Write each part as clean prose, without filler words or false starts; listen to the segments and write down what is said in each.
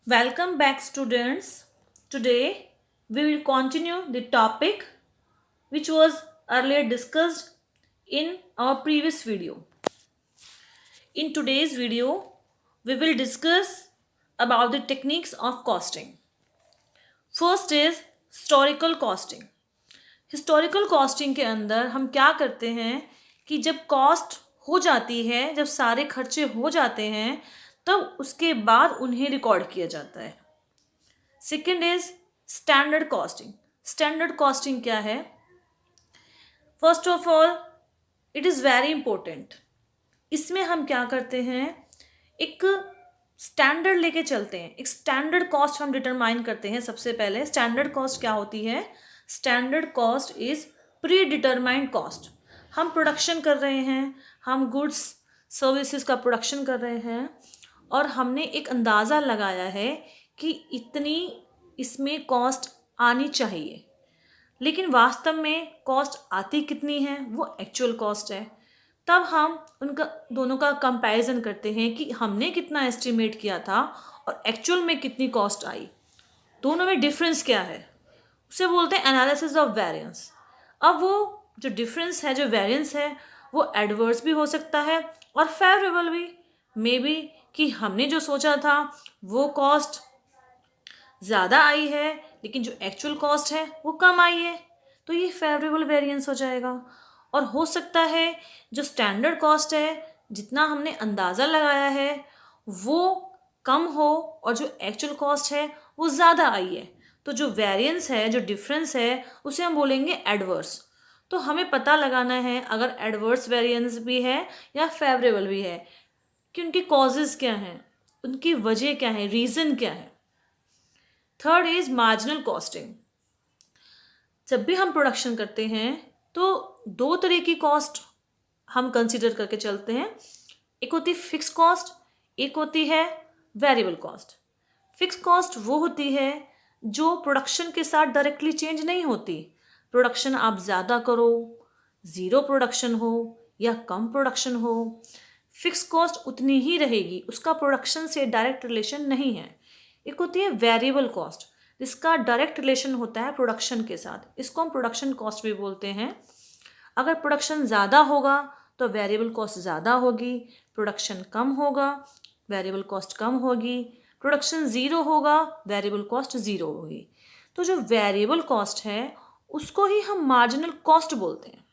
Welcome back, students. Today we will continue the topic which was earlier discussed in our previous video. In today's video, we will discuss about the techniques of costing. First is historical costing. Historical costing के अंदर हम क्या करते हैं कि जब cost हो जाती है, जब सारे खर्चे हो जाते हैं, तब उसके बाद उन्हें रिकॉर्ड किया जाता है. Second is standard costing. Standard costing क्या है? First of all it is very important. इसमें हम क्या करते हैं, एक स्टैंडर्ड लेके चलते हैं. एक स्टैंडर्ड कॉस्ट हम डिटरमाइन करते हैं. सबसे पहले स्टैंडर्ड कॉस्ट क्या होती है? Standard cost is pre determined cost. हम प्रोडक्शन कर रहे हैं, हम गुड्स सर्विसेज का प्रोडक्शन कर रहे हैं और हमने एक अंदाज़ा लगाया है कि इतनी इसमें कॉस्ट आनी चाहिए, लेकिन वास्तव में कॉस्ट आती कितनी है वो एक्चुअल कॉस्ट है. तब हम उनका दोनों का कंपैरिजन करते हैं कि हमने कितना एस्टिमेट किया था और एक्चुअल में कितनी कॉस्ट आई, दोनों में डिफरेंस क्या है, उसे बोलते हैं एनालिसिस ऑफ वेरिएंस. अब वो जो डिफरेंस है, जो वेरिएंस है, वो एडवर्स भी हो सकता है और फेवरेबल भी. मे बी कि हमने जो सोचा था वो कॉस्ट ज़्यादा आई है, लेकिन जो एक्चुअल कॉस्ट है वो कम आई है, तो ये फेवरेबल वेरिएंस हो जाएगा. और हो सकता है जो स्टैंडर्ड कॉस्ट है, जितना हमने अंदाज़ा लगाया है वो कम हो और जो एक्चुअल कॉस्ट है वो ज़्यादा आई है, तो जो वेरिएंस है, जो डिफरेंस है, उसे हम बोलेंगे एडवर्स. तो हमें पता लगाना है अगर एडवर्स वेरिएंस भी है या फेवरेबल भी है कि उनकी कॉजेज़ क्या हैं, उनकी वजह क्या है, रीज़न क्या है. Third is marginal costing. जब भी हम प्रोडक्शन करते हैं तो दो तरह की कॉस्ट हम कंसीडर करके चलते हैं. एक होती है फिक्स कॉस्ट, एक होती है वेरिएबल कॉस्ट. फिक्स कॉस्ट वो होती है जो प्रोडक्शन के साथ डायरेक्टली चेंज नहीं होती. प्रोडक्शन आप ज़्यादा करो, ज़ीरो प्रोडक्शन हो या कम प्रोडक्शन हो, फिक्स कॉस्ट उतनी ही रहेगी, उसका प्रोडक्शन से डायरेक्ट रिलेशन नहीं है. एक होती है वेरिएबल कॉस्ट, जिसका डायरेक्ट रिलेशन होता है प्रोडक्शन के साथ. इसको हम प्रोडक्शन कॉस्ट भी बोलते हैं. अगर प्रोडक्शन ज़्यादा होगा तो वेरिएबल कॉस्ट ज़्यादा होगी, प्रोडक्शन कम होगा वेरिएबल कॉस्ट कम होगी, प्रोडक्शन ज़ीरो होगा वेरिएबल कॉस्ट ज़ीरो होगी. तो जो वेरिएबल कॉस्ट है उसको ही हम मार्जिनल कॉस्ट बोलते हैं.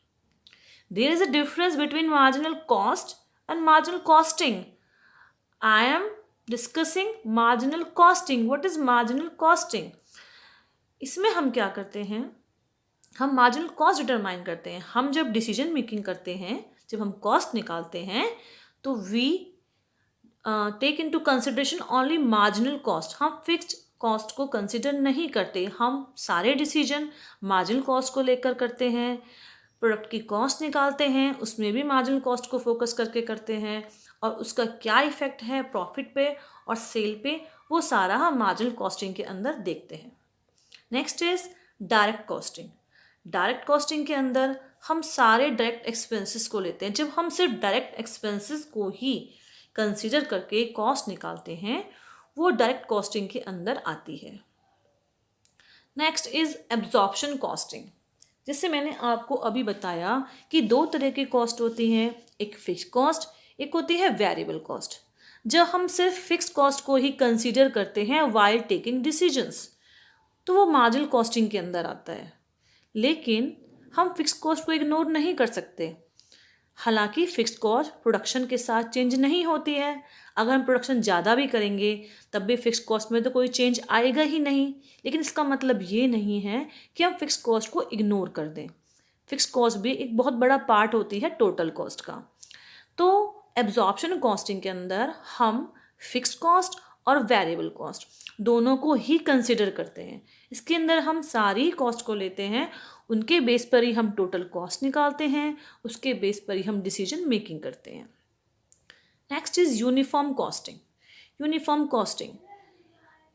There is a difference between marginal cost and marginal costing. I am discussing marginal costing. What is marginal costing? इसमें हम क्या करते हैं, हम मार्जिनल कॉस्ट डिटरमाइन करते हैं. हम जब डिसीजन मेकिंग करते हैं, जब हम कॉस्ट निकालते हैं, तो we take into consideration only marginal cost. हम फिक्स्ड कॉस्ट को कंसिडर नहीं करते. हम सारे डिसीजन मार्जिनल कॉस्ट को लेकर करते हैं. प्रोडक्ट की कॉस्ट निकालते हैं, उसमें भी मार्जिनल कॉस्ट को फोकस करके करते हैं, और उसका क्या इफेक्ट है प्रॉफिट पे और सेल पे, वो सारा हम मार्जिनल कॉस्टिंग के अंदर देखते हैं. Next is direct costing. Direct costing के अंदर हम सारे डायरेक्ट एक्सपेंसेस को लेते हैं. जब हम सिर्फ डायरेक्ट एक्सपेंसेस को ही कंसीडर करके कॉस्ट निकालते हैं, वो डायरेक्ट कॉस्टिंग के अंदर आती है. Next is absorption costing. जैसे मैंने आपको अभी बताया कि दो तरह की कॉस्ट होती हैं, एक फिक्स कॉस्ट, एक होती है वेरिएबल कॉस्ट. जब हम सिर्फ फिक्स कॉस्ट को ही कंसीडर करते हैं वाइल टेकिंग डिसीजंस, तो वो मार्जिनल कॉस्टिंग के अंदर आता है. लेकिन हम फिक्स कॉस्ट को इग्नोर नहीं कर सकते. हालांकि फिक्स्ड कॉस्ट प्रोडक्शन के साथ चेंज नहीं होती है. अगर हम प्रोडक्शन ज़्यादा भी करेंगे तब भी फिक्स्ड कॉस्ट में तो कोई चेंज आएगा ही नहीं. लेकिन इसका मतलब ये नहीं है कि हम फिक्स्ड कॉस्ट को इग्नोर कर दें. फिक्स्ड कॉस्ट भी एक बहुत बड़ा पार्ट होती है टोटल कॉस्ट का. तो एब्जॉर्प्शन कॉस्टिंग के अंदर हम फिक्स्ड कॉस्ट और वेरिएबल कॉस्ट दोनों को ही कंसिडर करते हैं. इसके अंदर हम सारी कॉस्ट को लेते हैं, उनके बेस पर ही हम टोटल कॉस्ट निकालते हैं, उसके बेस पर ही हम डिसीजन मेकिंग करते हैं. Next is uniform costing. Uniform costing,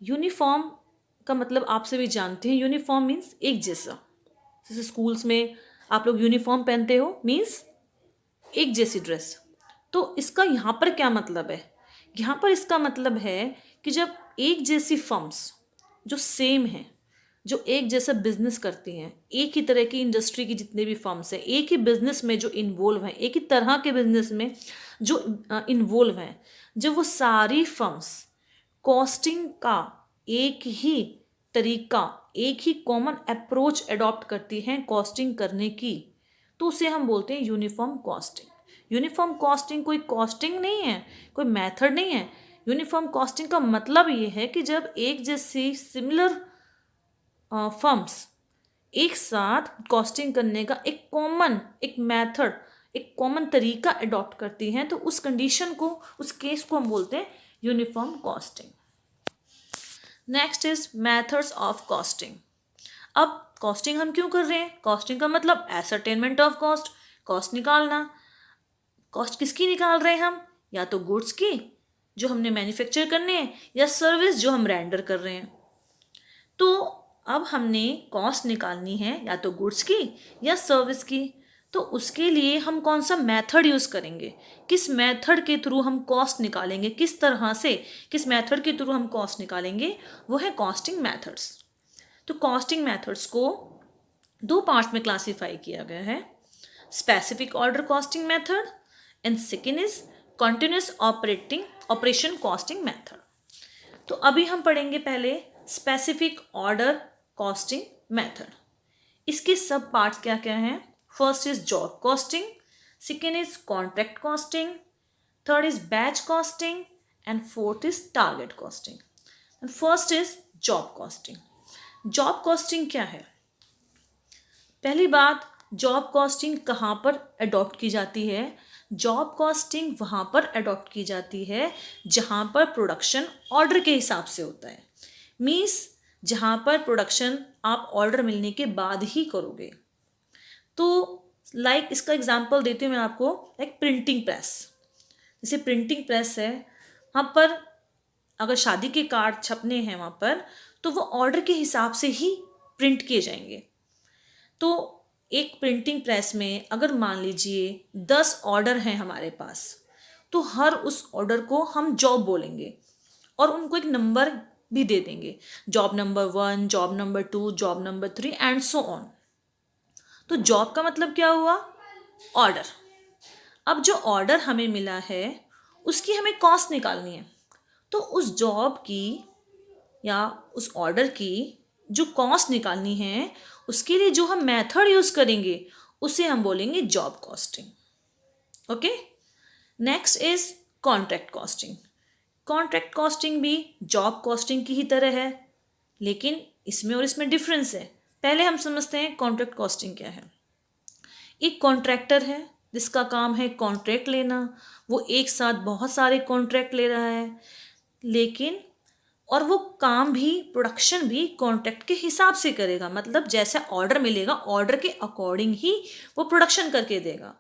uniform का मतलब आप सभी जानते हैं. यूनिफॉर्म मीन्स एक जैसा. जैसे स्कूल्स में आप लोग यूनिफॉर्म पहनते हो, मीन्स एक जैसी ड्रेस. तो इसका यहाँ पर क्या मतलब है यहाँ पर इसका मतलब है कि जब एक जैसी फर्म्स जो सेम हैं, जो एक जैसा बिजनेस करती हैं, एक ही तरह की इंडस्ट्री की जितने भी फर्म्स हैं, एक ही बिजनेस में जो इन्वॉल्व हैं, एक ही तरह के बिजनेस में जो इन्वॉल्व हैं, जब वो सारी फर्म्स कॉस्टिंग का एक ही तरीका, एक ही कॉमन अप्रोच अडॉप्ट करती हैं कॉस्टिंग करने की, तो उसे हम बोलते हैं यूनिफॉर्म कॉस्टिंग। यूनिफॉर्म कॉस्टिंग कोई कॉस्टिंग नहीं है, कोई मेथड नहीं है। यूनिफॉर्म कॉस्टिंग का मतलब ये है कि जब एक जैसी सिमिलर फर्म्स एक साथ कॉस्टिंग करने का एक कॉमन, एक मेथड, एक कॉमन तरीका अडॉप्ट करती हैं, तो उस कंडीशन को, उस केस को हम बोलते हैं uniform costing. Next is methods of costing. अब कॉस्टिंग हम क्यों कर रहे हैं? कॉस्टिंग का मतलब एसरटेनमेंट ऑफ कॉस्ट, कॉस्ट निकालना। कॉस्ट किसकी निकाल रहे हैं हम? या तो गुड्स की जो हमने मैन्युफैक्चर करने हैं, या सर्विस जो हम रेंडर कर रहे हैं। तो अब हमने कॉस्ट निकालनी है या तो गुड्स की या सर्विस की, तो उसके लिए हम कौन सा मेथड यूज़ करेंगे, किस मेथड के थ्रू हम कॉस्ट निकालेंगे, किस तरह से, किस मेथड के थ्रू हम कॉस्ट निकालेंगे, वो है कॉस्टिंग मेथड्स। तो कॉस्टिंग मेथड्स को दो पार्ट्स में क्लासीफाई किया गया है, specific order costing method and second is continuous operation costing method. तो अभी हम पढ़ेंगे पहले स्पेसिफिक ऑर्डर कॉस्टिंग मेथड। इसके सब पार्ट्स क्या क्या हैं? First is job costing, second is contract costing, third is batch costing and fourth is target costing. And first is job costing. Job costing क्या है? पहली बात, जॉब कॉस्टिंग कहाँ पर अडॉप्ट की जाती है? जॉब कॉस्टिंग वहाँ पर अडॉप्ट की जाती है जहाँ पर प्रोडक्शन ऑर्डर के हिसाब से होता है। मीन्स जहाँ पर प्रोडक्शन आप ऑर्डर मिलने के बाद ही करोगे। तो लाइक इसका एग्जांपल देती हूँ मैं आपको, लाइक प्रिंटिंग प्रेस। जैसे प्रिंटिंग प्रेस है, वहाँ पर अगर शादी के कार्ड छपने हैं वहाँ पर, तो वो ऑर्डर के हिसाब से ही प्रिंट किए जाएंगे। तो एक प्रिंटिंग प्रेस में अगर मान लीजिए 10 ऑर्डर हैं हमारे पास, तो हर उस ऑर्डर को हम जॉब बोलेंगे और उनको एक नंबर भी दे देंगे, job number 1, job number 2, job number 3 and so on. तो जॉब का मतलब क्या हुआ? ऑर्डर। अब जो ऑर्डर हमें मिला है उसकी हमें कॉस्ट निकालनी है, तो उस जॉब की या उस ऑर्डर की जो कॉस्ट निकालनी है, उसके लिए जो हम मेथड यूज करेंगे उसे हम बोलेंगे job costing. Okay, next is contract costing. Contract costing भी जॉब कॉस्टिंग की ही तरह है, लेकिन इसमें और इसमें डिफरेंस है। पहले हम समझते हैं कॉन्ट्रैक्ट कॉस्टिंग क्या है। एक कॉन्ट्रैक्टर है जिसका काम है कॉन्ट्रैक्ट लेना, वो एक साथ बहुत सारे कॉन्ट्रैक्ट ले रहा है, लेकिन और वो काम भी, प्रोडक्शन भी कॉन्ट्रैक्ट के हिसाब से करेगा। मतलब जैसा ऑर्डर मिलेगा ऑर्डर के अकॉर्डिंग ही वो प्रोडक्शन करके देगा।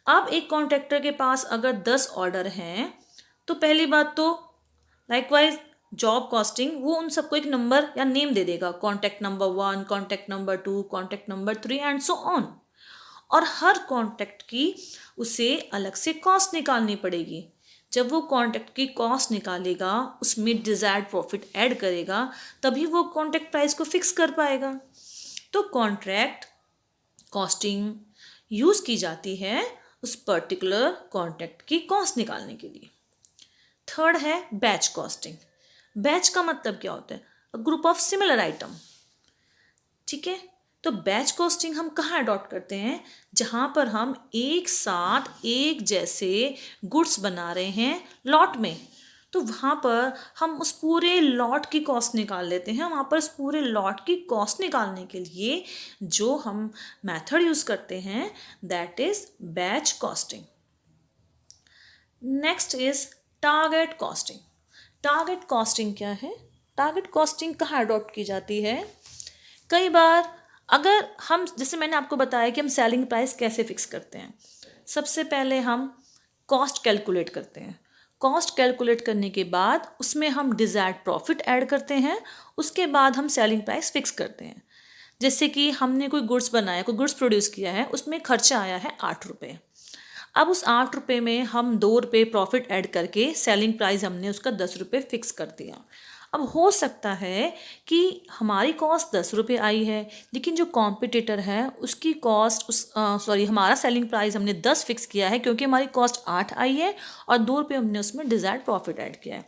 अब एक कॉन्ट्रैक्टर के पास अगर 10 ऑर्डर हैं, तो पहली बात तो लाइकवाइज जॉब कॉस्टिंग वो उन सबको एक नंबर या नेम दे देगा, contact number 1, contact number 2, contact number 3 and so on. और हर कॉन्टैक्ट की उसे अलग से कॉस्ट निकालनी पड़ेगी। जब वो कॉन्टैक्ट की कॉस्ट निकालेगा, उसमें डिजायर्ड प्रॉफिट ऐड करेगा, तभी वो कॉन्टैक्ट प्राइस को फिक्स कर पाएगा। तो कॉन्ट्रैक्ट कॉस्टिंग यूज की जाती है उस पर्टिकुलर कॉन्ट्रैक्ट की कॉस्ट निकालने के लिए। थर्ड है बैच कॉस्टिंग। बैच का मतलब क्या होता है? A group of similar item. ठीक है, तो बैच कॉस्टिंग हम कहाँ अडॉप्ट करते हैं? जहाँ पर हम एक साथ एक जैसे गुड्स बना रहे हैं लॉट में, तो वहाँ पर हम उस पूरे लॉट की कॉस्ट निकाल लेते हैं। वहाँ पर उस पूरे लॉट की कॉस्ट निकालने के लिए जो हम मेथड यूज़ करते हैं, that is batch costing. Next is target costing. Target costing क्या है? टारगेट कॉस्टिंग कहाँ अडॉप्ट की जाती है? कई बार अगर हम, जैसे मैंने आपको बताया कि हम सेलिंग प्राइस कैसे फिक्स करते हैं, सबसे पहले हम कॉस्ट कैलकुलेट करते हैं। कॉस्ट कैलकुलेट करने के बाद उसमें हम डिजायर्ड प्रॉफिट ऐड करते हैं, उसके बाद हम सेलिंग प्राइस फिक्स करते हैं। जैसे कि हमने कोई गुड्स बनाया, कोई गुड्स प्रोड्यूस किया है, उसमें खर्चा आया है 8 रुपये। अब उस 8 रुपये में हम 2 रुपये प्रॉफिट ऐड करके सेलिंग प्राइस हमने उसका 10 रुपये फिक्स कर दिया। अब हो सकता है कि हमारी कॉस्ट 10 रुपये आई है, लेकिन जो कॉम्पिटिटर है उसकी कॉस्ट हमारा सेलिंग प्राइस हमने 10 फिक्स किया है क्योंकि हमारी कॉस्ट 8 आई है और 2 रुपये हमने उसमें डिज़ायर्ड प्रॉफिट ऐड किया है।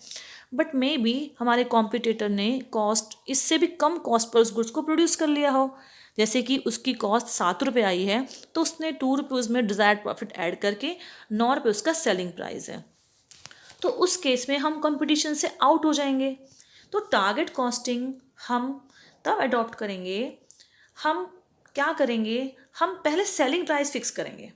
बट मे बी हमारे कॉम्पिटिटर ने कॉस्ट इससे भी कम कॉस्ट पर उस गुड्स को प्रोड्यूस कर लिया हो, जैसे कि उसकी कॉस्ट 7 रुपये आई है तो उसने 2 रुपये उसमें डिज़ायर्ड प्रॉफिट ऐड करके 9 रुपये उसका सेलिंग प्राइस है। तो उस केस में हम कंपटीशन से आउट हो जाएंगे। तो टारगेट कॉस्टिंग हम तब अडॉप्ट करेंगे, हम क्या करेंगे, हम पहले सेलिंग प्राइस फिक्स करेंगे।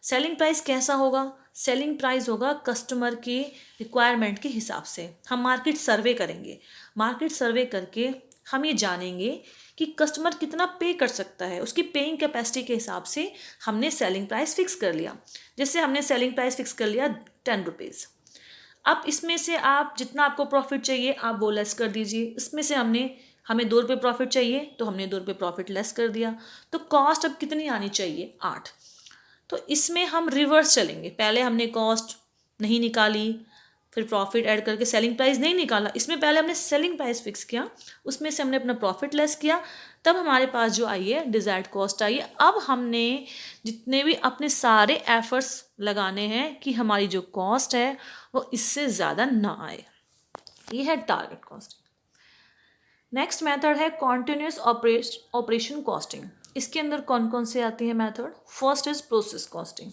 सेलिंग प्राइस कैसा होगा? सेलिंग प्राइस होगा कस्टमर की रिक्वायरमेंट के हिसाब से। हम मार्केट सर्वे करेंगे, मार्केट सर्वे करके हम ये जानेंगे कि कस्टमर कितना पे कर सकता है, उसकी पेइंग कैपेसिटी के हिसाब से हमने सेलिंग प्राइस फिक्स कर लिया। जैसे हमने सेलिंग प्राइस फिक्स कर लिया 10 रुपीज़। अब इसमें से आप जितना आपको प्रॉफिट चाहिए आप वो लेस कर दीजिए। इसमें से हमें 2 रुपये प्रॉफिट चाहिए तो हमने 2 रुपये प्रॉफिट लेस कर दिया। तो कॉस्ट अब कितनी आनी चाहिए? 8। तो इसमें हम रिवर्स चलेंगे, पहले हमने कॉस्ट नहीं निकाली, फिर प्रॉफिट ऐड करके सेलिंग प्राइस नहीं निकाला। इसमें पहले हमने सेलिंग प्राइस फिक्स किया, उसमें से हमने अपना प्रॉफिट लेस किया, तब हमारे पास जो आई है डिज़ायर्ड कॉस्ट आई है। अब हमने जितने भी अपने सारे एफर्ट्स लगाने हैं कि हमारी जो कॉस्ट है वो इससे ज़्यादा ना आए। ये है टारगेट कॉस्टिंग। नेक्स्ट मेथड है कॉन्टिन्यूस ऑपरेशन कॉस्टिंग। इसके अंदर कौन कौन से आती है method? First is process costing.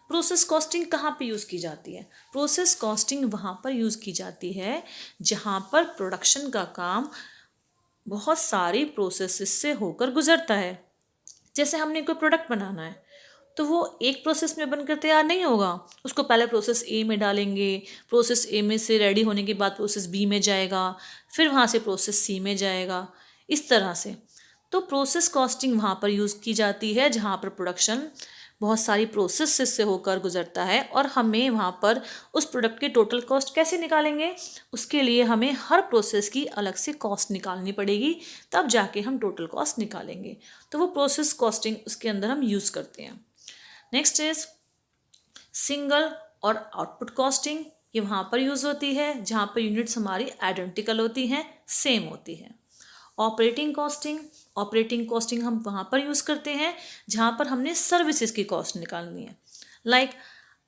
Process costing कहाँ पे यूज़ की जाती है? प्रोसेस कॉस्टिंग वहाँ पर यूज़ की जाती है जहाँ पर प्रोडक्शन का काम बहुत सारी प्रोसेस से होकर गुजरता है। जैसे हमने कोई प्रोडक्ट बनाना है तो वो एक प्रोसेस में बनकर तैयार नहीं होगा, उसको पहले प्रोसेस ए में डालेंगे, प्रोसेस ए में से रेडी होने के बाद प्रोसेस बी में जाएगा, फिर वहाँ से प्रोसेस सी में जाएगा, इस तरह से। तो प्रोसेस कॉस्टिंग वहाँ पर यूज़ की जाती है जहाँ पर प्रोडक्शन बहुत सारी प्रोसेस से होकर गुजरता है और हमें वहाँ पर उस प्रोडक्ट की टोटल कॉस्ट कैसे निकालेंगे, उसके लिए हमें हर प्रोसेस की अलग से कॉस्ट निकालनी पड़ेगी, तब जाके हम टोटल कॉस्ट निकालेंगे। तो वो प्रोसेस कॉस्टिंग उसके अंदर हम यूज़ करते हैं। नेक्स्ट इज सिंगल और आउटपुट कॉस्टिंग। ये वहाँ पर यूज़ होती है जहाँ पर यूनिट्स हमारी आइडेंटिकल होती हैं, सेम होती हैं। ऑपरेटिंग कॉस्टिंग, ऑपरेटिंग कॉस्टिंग हम वहाँ पर यूज़ करते हैं जहाँ पर हमने सर्विसेज की कॉस्ट निकालनी है। लाइक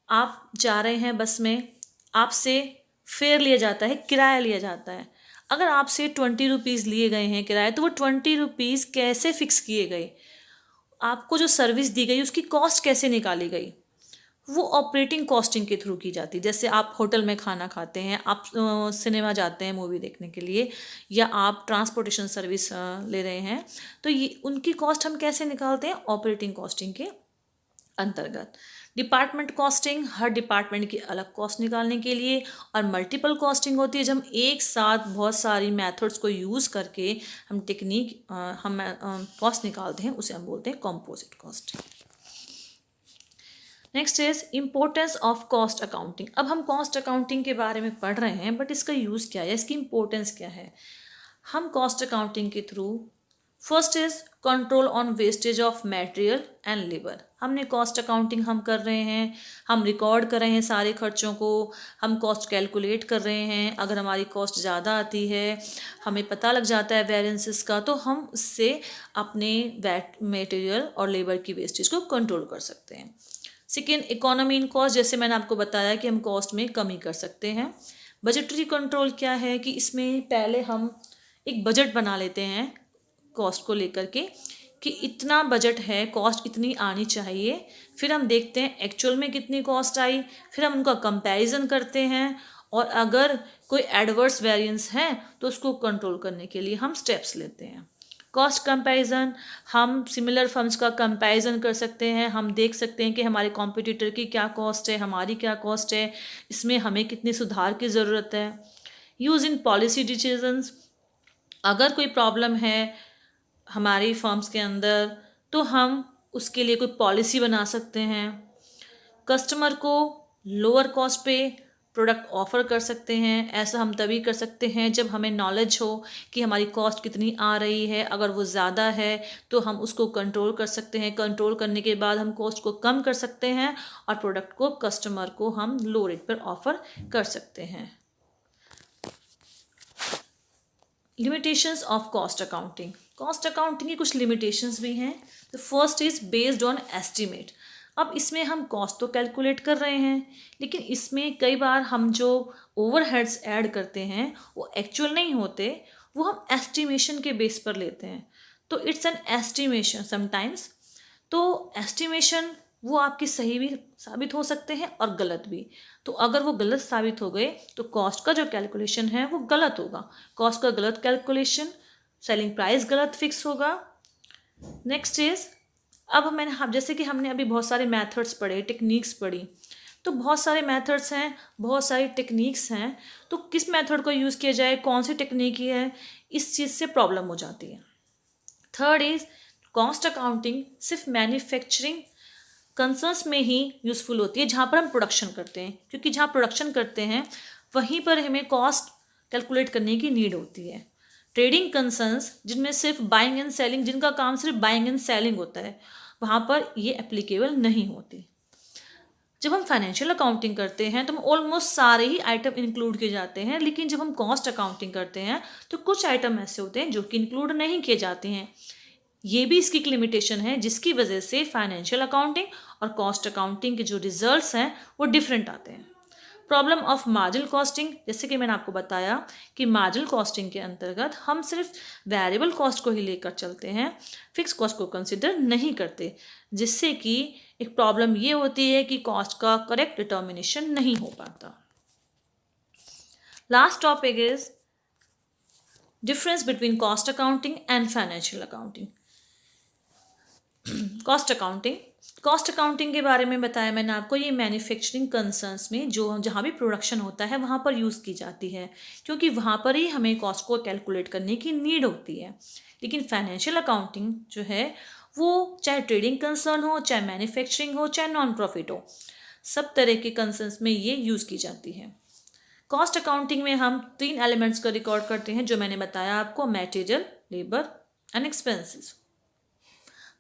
आप जा रहे हैं बस में, आपसे फेयर लिया जाता है, किराया लिया जाता है। अगर आपसे 20 रुपीज़ लिए गए हैं किराया, तो वो 20 रुपीज़ कैसे फिक्स किए गए, आपको जो सर्विस दी गई उसकी कॉस्ट कैसे निकाली गई, वो ऑपरेटिंग कॉस्टिंग के थ्रू की जाती है। जैसे आप होटल में खाना खाते हैं, आप सिनेमा जाते हैं मूवी देखने के लिए, या आप ट्रांसपोर्टेशन सर्विस ले रहे हैं, तो ये उनकी कॉस्ट हम कैसे निकालते हैं? ऑपरेटिंग कॉस्टिंग के अंतर्गत। डिपार्टमेंट कॉस्टिंग, हर डिपार्टमेंट की अलग कॉस्ट निकालने के लिए। और मल्टीपल कॉस्टिंग होती है जब हम एक साथ बहुत सारी मेथड्स को यूज़ करके हम कॉस्ट निकालते हैं, उसे हम बोलते हैं composite costing. Next is importance of cost accounting. अब हम कॉस्ट अकाउंटिंग के बारे में पढ़ रहे हैं, बट इसका यूज़ क्या है, इसकी इम्पोर्टेंस क्या है? हम कॉस्ट अकाउंटिंग के through first is control on wastage of material and labour. हमने कॉस्ट अकाउंटिंग हम कर रहे हैं, हम रिकॉर्ड कर रहे हैं सारे खर्चों को, हम कॉस्ट कैलकुलेट कर रहे हैं। अगर हमारी कॉस्ट ज़्यादा आती है, हमें पता लग जाता है वेरिएंसेस का, तो हम उससे अपने मटेरियल और लेबर की वेस्टेज को कंट्रोल कर सकते हैं। Second, economy in cost. जैसे मैंने आपको बताया कि हम कॉस्ट में कमी कर सकते हैं। बजटरी कंट्रोल क्या है कि इसमें पहले हम एक बजट बना लेते हैं कॉस्ट को लेकर के कि इतना बजट है, कॉस्ट इतनी आनी चाहिए। फिर हम देखते हैं एक्चुअल में कितनी कॉस्ट आई, फिर हम उनका कंपैरिजन करते हैं, और अगर कोई एडवर्स वेरिएंस है तो उसको कंट्रोल करने के लिए हम स्टेप्स लेते हैं। कॉस्ट कंपैरिजन, हम सिमिलर फर्म्स का कंपैरिजन कर सकते हैं, हम देख सकते हैं कि हमारे कॉम्पिटिटर की क्या कॉस्ट है, हमारी क्या कॉस्ट है, इसमें हमें कितनी सुधार की ज़रूरत है। यूज़ इन पॉलिसी डिसीजंस, अगर कोई प्रॉब्लम है हमारी फर्म्स के अंदर तो हम उसके लिए कोई पॉलिसी बना सकते हैं। कस्टमर को लोअर कॉस्ट पे प्रोडक्ट ऑफ़र कर सकते हैं। ऐसा हम तभी कर सकते हैं जब हमें नॉलेज हो कि हमारी कॉस्ट कितनी आ रही है। अगर वो ज़्यादा है तो हम उसको कंट्रोल कर सकते हैं। कंट्रोल करने के बाद हम कॉस्ट को कम कर सकते हैं और प्रोडक्ट को कस्टमर को हम लो रेट पर ऑफ़र कर सकते हैं। Limitations of cost accounting. Cost accounting की कुछ लिमिटेशंस भी हैं। The first is based on estimate. अब इसमें हम कॉस्ट तो कैलकुलेट कर रहे हैं, लेकिन इसमें कई बार हम जो ओवरहेड्स ऐड करते हैं वो एक्चुअल नहीं होते, वो हम एस्टिमेशन के बेस पर लेते हैं। तो इट्स एन एस्टिमेशन समटाइम्स। तो एस्टिमेशन वो आपकी सही भी साबित हो सकते हैं और गलत भी। तो अगर वो गलत साबित हो गए तो कॉस्ट का जो कैलकुलेशन है वो गलत होगा। कॉस्ट का गलत कैलकुलेशन, सेलिंग प्राइस गलत फिक्स होगा। नेक्स्ट इज, अब जैसे कि हमने अभी बहुत सारे मेथड्स पढ़े, टेक्निक्स पढ़ी, तो बहुत सारे मेथड्स हैं, बहुत सारी टेक्निक्स हैं, तो किस मेथड को यूज़ किया जाए, कौन सी टेक्निक है, इस चीज़ से प्रॉब्लम हो जाती है। थर्ड इज, कॉस्ट अकाउंटिंग सिर्फ मैन्युफैक्चरिंग कंसर्न्स में ही यूज़फुल होती है, जहाँ पर हम प्रोडक्शन करते हैं, क्योंकि जहाँ प्रोडक्शन करते हैं वहीं पर हमें कॉस्ट कैलकुलेट करने की नीड होती है। ट्रेडिंग कंसर्न्स जिनमें सिर्फ बाइंग एंड सेलिंग, जिनका काम सिर्फ बाइंग एंड सेलिंग होता है, वहाँ पर ये एप्लीकेबल नहीं होती। जब हम फाइनेंशियल अकाउंटिंग करते हैं तो हम ऑलमोस्ट सारे ही आइटम इंक्लूड किए जाते हैं, लेकिन जब हम कॉस्ट अकाउंटिंग करते हैं तो कुछ आइटम ऐसे होते हैं जो कि इंक्लूड नहीं किए जाते हैं। ये भी इसकी एक लिमिटेशन है, जिसकी वजह से फाइनेंशियल अकाउंटिंग और कॉस्ट अकाउंटिंग के जो रिजल्ट्स हैं वो डिफरेंट आते हैं। प्रॉब्लम ऑफ मार्जिनल कॉस्टिंग, जैसे कि मैंने आपको बताया कि मार्जिनल कॉस्टिंग के अंतर्गत हम सिर्फ वेरिएबल कॉस्ट को ही लेकर चलते हैं, फिक्स कॉस्ट को कंसिडर नहीं करते, जिससे कि एक प्रॉब्लम ये होती है कि कॉस्ट का करेक्ट डिटर्मिनेशन नहीं हो पाता। Last topic is difference between cost accounting and financial accounting. Cost accounting के बारे में बताया मैंने आपको, ये मैन्युफैक्चरिंग कंसर्न्स में जो जहाँ भी प्रोडक्शन होता है वहाँ पर यूज़ की जाती है, क्योंकि वहाँ पर ही हमें कॉस्ट को कैलकुलेट करने की नीड होती है। लेकिन फाइनेंशियल अकाउंटिंग जो है वो चाहे ट्रेडिंग कंसर्न हो, चाहे मैन्युफैक्चरिंग हो, चाहे नॉन प्रॉफिट हो, सब तरह के कंसर्न्स में ये यूज़ की जाती है। कॉस्ट अकाउंटिंग में हम 3 एलिमेंट्स को रिकॉर्ड करते हैं, जो मैंने बताया आपको, material, labour and expenses.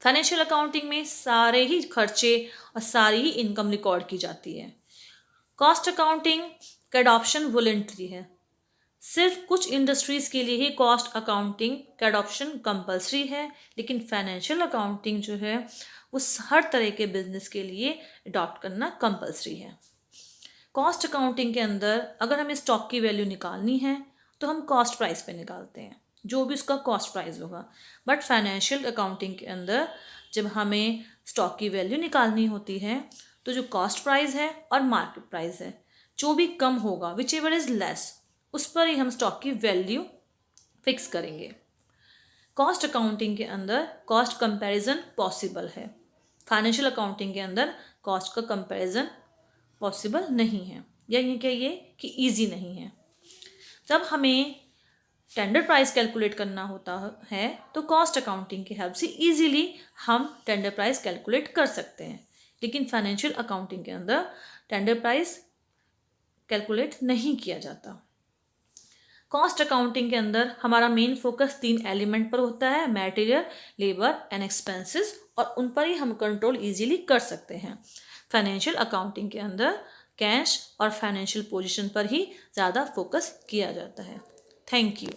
Financial accounting में सारे ही खर्चे और सारी ही इनकम रिकॉर्ड की जाती है। कॉस्ट अकाउंटिंग का एडॉप्शन वॉलंटरी है, सिर्फ कुछ इंडस्ट्रीज़ के लिए ही कॉस्ट अकाउंटिंग का एडॉप्शन कंपलसरी है, लेकिन फाइनेंशियल अकाउंटिंग जो है वो हर तरह के बिजनेस के लिए अडॉप्ट करना कंपलसरी है। कॉस्ट अकाउंटिंग के अंदर अगर हमें स्टॉक की वैल्यू निकालनी है तो हम कॉस्ट प्राइस पे निकालते हैं, जो भी उसका कॉस्ट प्राइस होगा। बट फाइनेंशियल अकाउंटिंग के अंदर जब हमें स्टॉक की वैल्यू निकालनी होती है तो जो कॉस्ट प्राइस है और मार्केट प्राइस है, जो भी कम होगा, विच एवर इज़ लेस, उस पर ही हम स्टॉक की वैल्यू फिक्स करेंगे। कॉस्ट अकाउंटिंग के अंदर कॉस्ट कंपैरिजन पॉसिबल है, फाइनेंशियल अकाउंटिंग के अंदर कॉस्ट का कंपैरिजन पॉसिबल नहीं है, या ये कहिए कि ईजी नहीं है। जब हमें टेंडर प्राइस कैलकुलेट करना होता है तो कॉस्ट अकाउंटिंग की हेल्प से ईजीली हम टेंडर प्राइस कैलकुलेट कर सकते हैं, लेकिन फाइनेंशियल अकाउंटिंग के अंदर टेंडर प्राइस कैलकुलेट नहीं किया जाता। कॉस्ट अकाउंटिंग के अंदर हमारा मेन फोकस 3 एलिमेंट पर होता है, मटेरियल, लेबर एंड एक्सपेंसेस, और उन पर ही हम कंट्रोल इजीली कर सकते हैं। फाइनेंशियल अकाउंटिंग के अंदर कैश और फाइनेंशियल पोजीशन पर ही ज़्यादा फोकस किया जाता है। Thank you.